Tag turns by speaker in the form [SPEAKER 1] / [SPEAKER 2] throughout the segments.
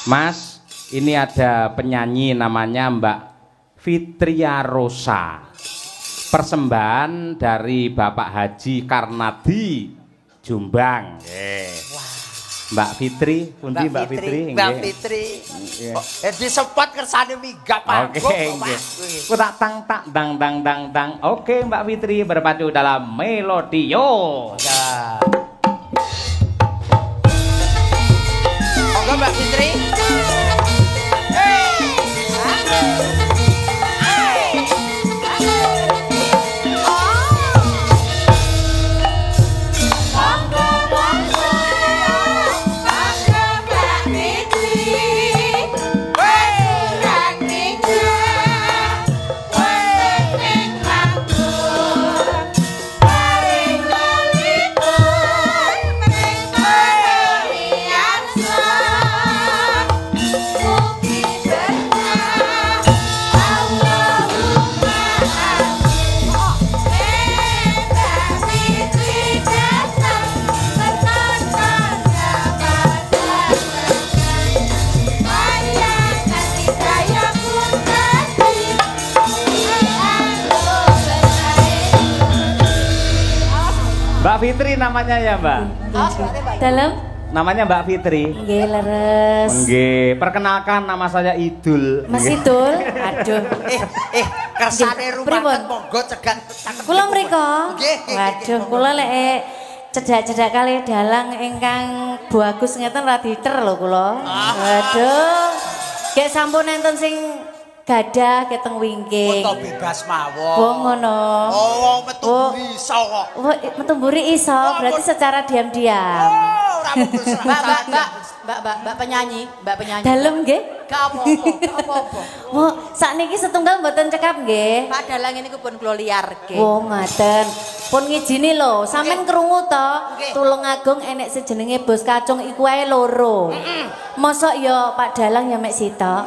[SPEAKER 1] Mas, ini ada penyanyi namanya Mbak Fitria Rosa. Persembahan dari Bapak Haji Karnadi Jombang. Mbak Fitri, pundi Mbak Fitri?
[SPEAKER 2] Mbak Fitri. Disepot kersane migap aku.
[SPEAKER 1] Oke, nggih. Ku tak tang tak dang dang dang dang. Oke, Mbak Fitri berpacu dalam Melodio.
[SPEAKER 2] Ya. Monggo Mbak Fitri.
[SPEAKER 1] Mbak Fitri namanya ya, Mbak?
[SPEAKER 3] Dalam?
[SPEAKER 1] Namanya Mbak Fitri.
[SPEAKER 3] Nggih, leres.
[SPEAKER 1] Nggih, perkenalkan nama saya Idul.
[SPEAKER 3] Mas Idul. Aduh.
[SPEAKER 2] Kersane rumah monggo cegat.
[SPEAKER 3] Kula mriko. Waduh, kula lek cedak-cedak kali dalang ingkang Bu Agus ngeten ra diter lho kula. Waduh. Gek sampun enten sing gadah keteng wingking.
[SPEAKER 2] Foto bebas mawon.
[SPEAKER 3] Oh ngono.
[SPEAKER 2] Oh, metu mburi iso kok.
[SPEAKER 3] Oh, metu mburi iso, berarti secara diam-diam.
[SPEAKER 2] Oh, ora mungkin
[SPEAKER 4] Mbak penyanyi,
[SPEAKER 3] Dalem nggih?
[SPEAKER 4] Gak apa-apa.
[SPEAKER 3] Oh, sakniki setunggal mboten cekap nggih.
[SPEAKER 4] Pak dalang ini pun kula liarke.
[SPEAKER 3] Oh, ngaten. Pun ngijini lho, sampean krungu to, Tulungagung enek sejenenge Bos Kacung iku ae loro. Mosok ya Pak Dalang ya mek sitok.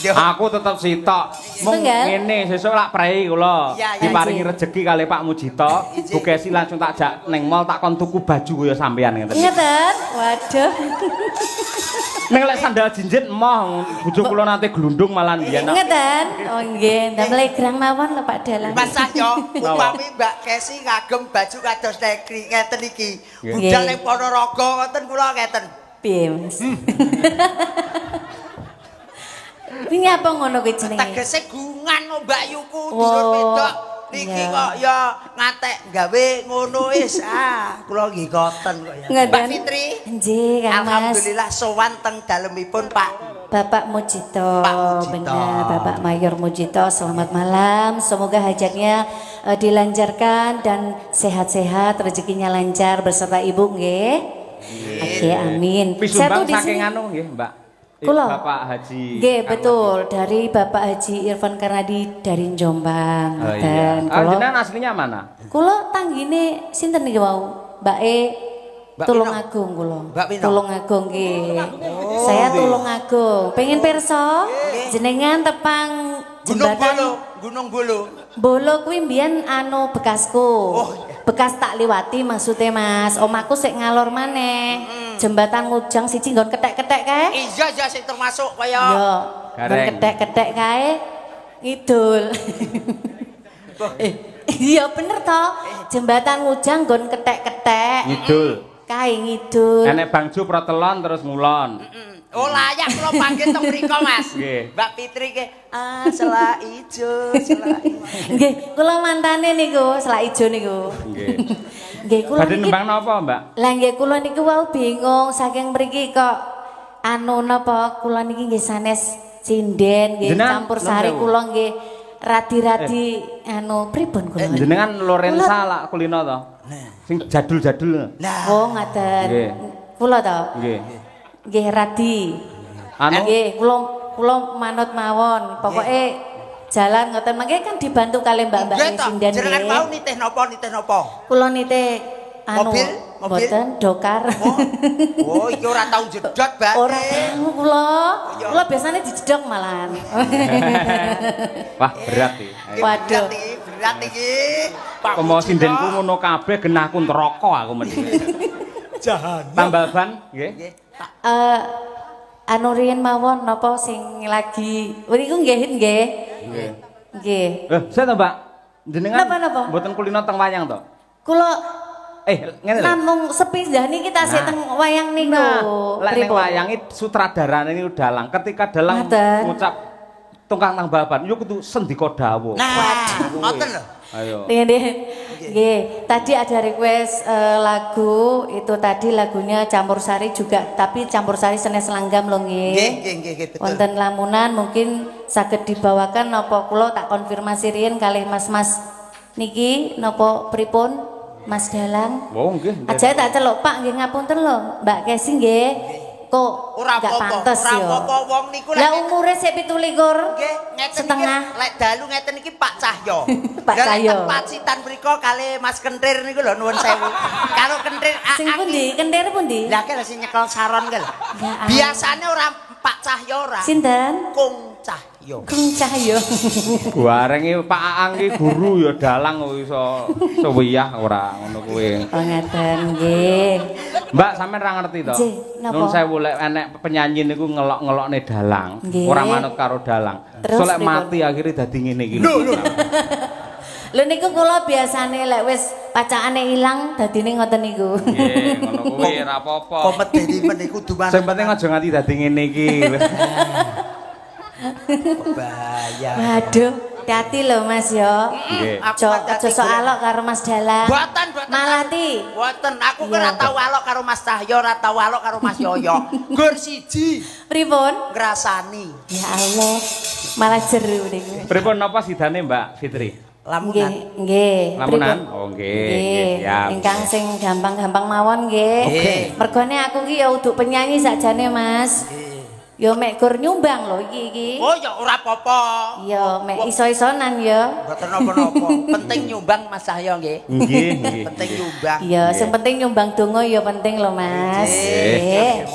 [SPEAKER 1] Aku tetep sitok. Mung ngene sesuk lak prei kula. Diparingi rejeki kali Pak Mujito. Bu Kesi langsung tak jak ning mall tak kon tuku baju kaya sampean ngeten.
[SPEAKER 3] Ngeten. Waduh.
[SPEAKER 1] Ning lek sandal jinjit emoh bojo kula nate glundung malah mbiyen.
[SPEAKER 3] Ngeten. Oh nggih, ndamel grang mawon lho Pak Dalang.
[SPEAKER 2] Mas Cahyo, upami Mbak Kesi ngagem baju kados negeri ngeten iki. Budal ning Ponorogo ngoten kula ngeten.
[SPEAKER 3] Piye, Mas? Ini apa ngono kuwi jenenge?
[SPEAKER 2] Tegese gungan Mbak Yuku durut wedok. Niki kok ya ngatek gawe ngono wis. Kula nggih ngoten kok ya. Mbak Fitri.
[SPEAKER 3] Nggih, Kang Mas.
[SPEAKER 2] Alhamdulillah sowan teng dalemipun Pak
[SPEAKER 3] Bapak Mujito. Benar, Bapak Mayor Mujito. Selamat malam. Semoga hajatnya dilancarkan dan sehat-sehat, rezekinya lancar beserta Ibu nggih. Oke, amin.
[SPEAKER 1] Saya tuh di sini anu nggih, Mbak.
[SPEAKER 3] Kula
[SPEAKER 1] Bapak Haji.
[SPEAKER 3] Nggih, betul. Dari Bapak Haji Irfan Karnadi dari Jombang.
[SPEAKER 1] Dan jenengan aslinya mana?
[SPEAKER 3] Kula tanggine sinten niki wau? Mbak E Tulungagung kula. Tulungagung nggih. Saya Tulungagung. Pengen pirsa jenengan tepang jembatan
[SPEAKER 2] Gunung Bolo.
[SPEAKER 3] Bolo kuwi mbiyen anu bekasku. Bekas tak liwati maksudnya Mas. Omaku sik ngalor maneh. Jembatan Ngujang siji nggon ketek-ketek kae.
[SPEAKER 2] Iya sing termasuk kaya.
[SPEAKER 3] Yo. Nggon ketek-ketek kae ngidul. Iya bener to. Jembatan Ngujang nggon ketek-ketek.
[SPEAKER 1] Ngidul.
[SPEAKER 3] Kae ngidul.
[SPEAKER 1] Enek bangju protelon terus ngulon.
[SPEAKER 2] Oh layak kula panggil teng mriko Mas. Mbak Fitri ke selak ijo, selak ijo.
[SPEAKER 3] Nggih, kula mantane niku, selak ijo niku.
[SPEAKER 1] Nggih.
[SPEAKER 3] Nggih, kula
[SPEAKER 1] niki. Badhe nembang napa, Mbak?
[SPEAKER 3] Lah nggih kula niku wau bingung saking mriki kok anu napa kula niki nggih sanes sinden nggih campur sari kula nggih radi-radi anu pripun kula.
[SPEAKER 1] Jenengan Lorenza lak kulino to. Sing jadul-jadul.
[SPEAKER 3] Oh, ngaten. Kula to.
[SPEAKER 1] Nggih.
[SPEAKER 3] Nggih radi.
[SPEAKER 1] Anu
[SPEAKER 3] nggih kula manut mawon. Pokoke jalan ngoten mangke kan dibantu kali mbak-mbak sinden nggih.
[SPEAKER 2] Jenengan mau nitih napa?
[SPEAKER 3] Kula nitih anu
[SPEAKER 2] mobil?
[SPEAKER 3] mboten dokar.
[SPEAKER 2] Oh, iki ora tau jedot, Mbak.
[SPEAKER 3] Ora tau kula. Kula biasanya dijedok malahan.
[SPEAKER 1] Wah, berat iki.
[SPEAKER 3] Waduh.
[SPEAKER 2] Berat iki.
[SPEAKER 1] Pomo sindenku ngono kabeh genahku neraka aku mendhi.
[SPEAKER 2] Jahanam.
[SPEAKER 1] Tambal ban nggih.
[SPEAKER 3] anu riyen mawon napa sing lagi niku nggih nggih. Nggih.
[SPEAKER 1] Saya to, Mbak. Jenengan
[SPEAKER 3] napa?
[SPEAKER 1] mboten kulino teng wayang to?
[SPEAKER 3] Kula
[SPEAKER 1] ngene lho.
[SPEAKER 3] namung sepindah niki kita sik teng wayang niku.
[SPEAKER 1] Lek ning wayange sutradarane niku dalang. Ketika dalang ngucap tungkang nang baban, yo kudu sendika dawuh.
[SPEAKER 2] Nah, ngoten lho.
[SPEAKER 1] Ayo.
[SPEAKER 3] Nggih, tadi ada request lagu itu tadi lagunya Campur Sari juga, tapi Campur Sari Senes Langgam lho nggih.
[SPEAKER 2] Nggih, betul.
[SPEAKER 3] Wonten lamunan mungkin saged dibawakan napa kula tak konfirmasi riyen kalih Mas-mas niki napa pripun Mas Dalang?
[SPEAKER 1] Oh nggih.
[SPEAKER 3] Aja tak celuk Pak nggih ngapunten lho, Mbak Kesi nggih. Kok gak pantes ya.
[SPEAKER 2] Ora apa-apa wong niku
[SPEAKER 3] lah umure sik 17.
[SPEAKER 2] Nggih, ngeten
[SPEAKER 3] setengah.
[SPEAKER 2] Lek dalu ngeten iki Pak Cahyo.
[SPEAKER 3] Pak Cahyo.
[SPEAKER 2] Pacitan mriko kali Mas Kentir niku lho nuwun sewu. Karo Kentir
[SPEAKER 3] sing pundi? Kentir pundi?
[SPEAKER 2] Lah ki sing nyekel saron ki lho. Biasane ora Pak Cahyo ora.
[SPEAKER 3] Sinten?
[SPEAKER 2] Kung Cahyo.
[SPEAKER 3] Kung Cahyo.
[SPEAKER 1] Guarenge Pak Aang ki guru ya dalang kok iso sewiyah ora ngono kuwi.
[SPEAKER 3] Oh ngeten nggih.
[SPEAKER 1] Mbak sampean ra ngerti to? Nun sewu lek enek penyanyi niku ngelok-ngelokne dalang, ora manut karo dalang. So lek mati akhirnya dadi ngene iki.
[SPEAKER 3] Lho niku kula biasane lek wis pacakane ilang dadine ngoten niku.
[SPEAKER 1] Nggih, ngono kuwi ora apa-apa.
[SPEAKER 2] Kok medeni meniku duman.
[SPEAKER 1] Sing penting aja nganti dadi ngene iki.
[SPEAKER 2] Bahaya.
[SPEAKER 3] Waduh, hati-hati lho Mas yo.
[SPEAKER 1] Nggih.
[SPEAKER 3] Aja sok alok karo Mas Dalang.
[SPEAKER 2] Mboten.
[SPEAKER 3] Malati.
[SPEAKER 2] Mboten, aku ki ora tau alok karo Mas Cahyo, ora tau alok karo Mas Yoyo. Gur siji.
[SPEAKER 3] Pripun?
[SPEAKER 2] Ngrasani.
[SPEAKER 3] Ya Allah. Malah jeru niku.
[SPEAKER 1] Pripun napa sidane Mbak Fitri?
[SPEAKER 2] Lamunan.
[SPEAKER 3] Nggih.
[SPEAKER 1] Lamunan? Oh nggih. Ya.
[SPEAKER 3] Ingkang sing gampang-gampang mawon nggih. Mergone aku ki ya uduk penyanyi sakjane Mas. Yo mek gur nyumbang lho iki.
[SPEAKER 2] Oh ya ora apa-apa.
[SPEAKER 3] Iya, mek iso-isonan ya.
[SPEAKER 2] Mboten napa-napa. Penting nyumbang Mas Cahyo nggih.
[SPEAKER 1] Nggih.
[SPEAKER 2] Penting nyumbang.
[SPEAKER 3] Iya, sing penting nyumbang donga ya penting lho Mas. Nggih.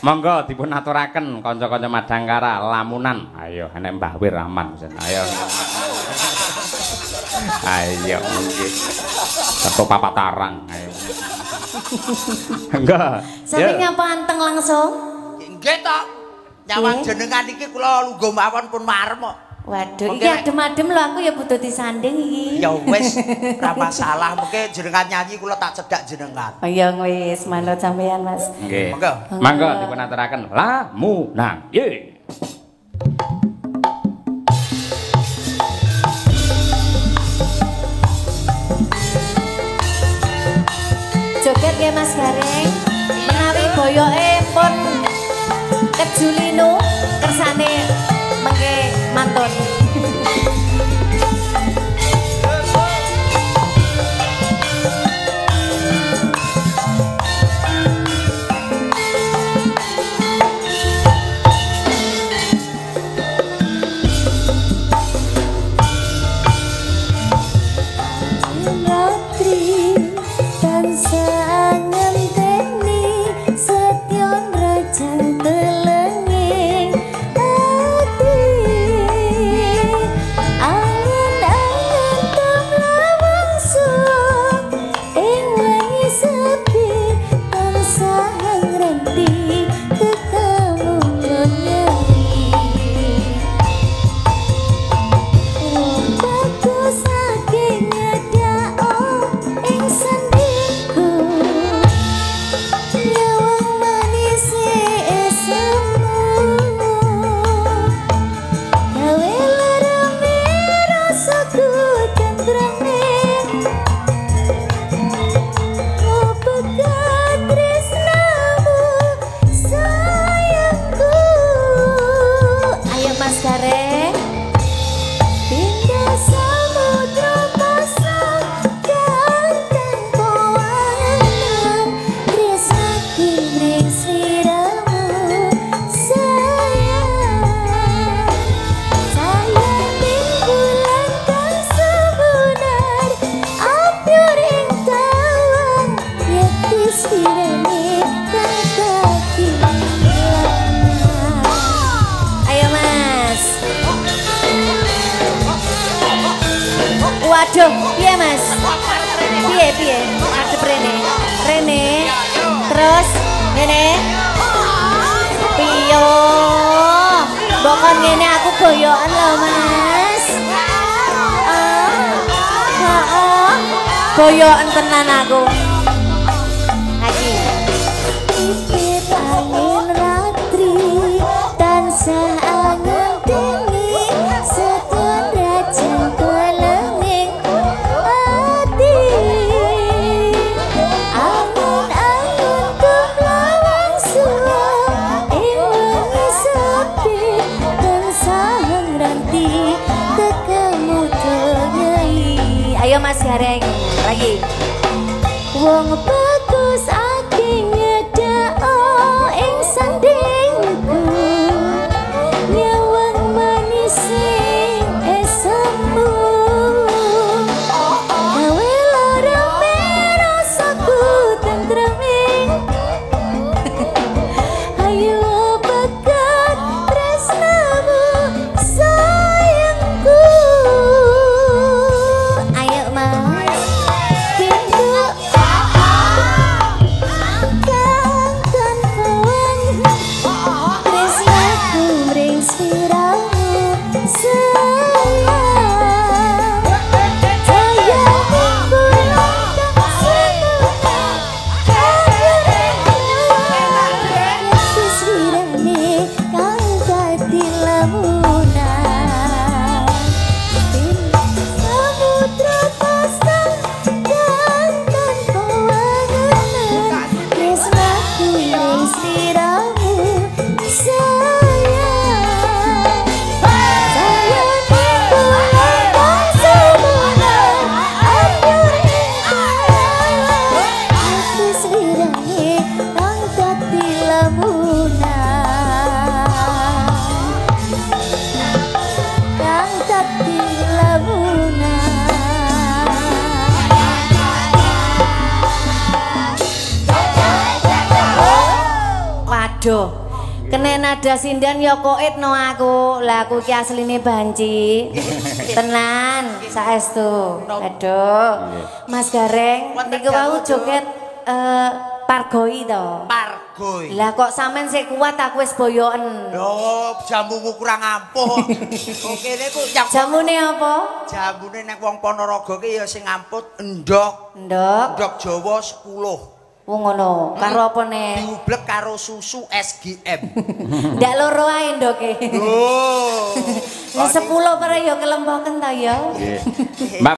[SPEAKER 1] Monggo dipun aturaken kanca-kanca Madangkara lamunan. Ayo enek Mbah Wir aman. Ayo. Ayo nggih. Satu papat tarang. Ayo. Enggak.
[SPEAKER 3] Sampe nyapa anteng langsung?
[SPEAKER 2] Nggih to. Nyawang jenengan iki kula lungguh mawon pun marem kok.
[SPEAKER 3] Waduh, iki adem-adem lho aku ya butuh disanding iki.
[SPEAKER 2] Ya wis, ora masalah. Mengke jenengan nyanyi kula tak cedak jenengan.
[SPEAKER 3] Oh iya wis, manut sampean Mas.
[SPEAKER 1] Nggih. Monggo dipun aturaken lamunan. Ye.
[SPEAKER 3] Joget nggih Mas Gareng. Menawi boyoke pun kejulinu kersane mengke mantun.
[SPEAKER 5] Setyon rajan telenging
[SPEAKER 3] Pokoknya ngene aku boyokan lho Mas. Boyokan tenan aku. Lagi. Pipit angin ratri tansah angin dingin seton rajin kelenging hati. Angin-angin kumlawang suara iwangi sepi tansah ngranti ketemu donyai. Ayo Mas Gareng lagi. Wong bagus ati nyedhak ing sandingku nyawang manis sing esemu gawe lara rasaku tentreming ayo pegat tresnamu sayangku ayo Mas pintu Waduh, kena nada sindan ya koit no aku. Lah aku ki asline banci. Tenan, saestu. Aduh. Mas Gareng, niku wau joget pargoi to.
[SPEAKER 2] Pargoi.
[SPEAKER 3] Lah kok sampean sik kuat aku wis boyoken.
[SPEAKER 2] Lho, jamumu kurang ampuh. Kene ku
[SPEAKER 3] jamune apa?
[SPEAKER 2] Jamune nek wong Ponorogo ki ya sing amput endhog.
[SPEAKER 3] Endhog.
[SPEAKER 2] Endhog Jawa 10.
[SPEAKER 3] Wong ngono, karo apa nek?
[SPEAKER 2] Diublek karo susu SGM.
[SPEAKER 3] Ndak loro ae ndoke.
[SPEAKER 2] Oh.
[SPEAKER 3] Lah 10 para ya kelempoken ta ya.
[SPEAKER 1] Mbak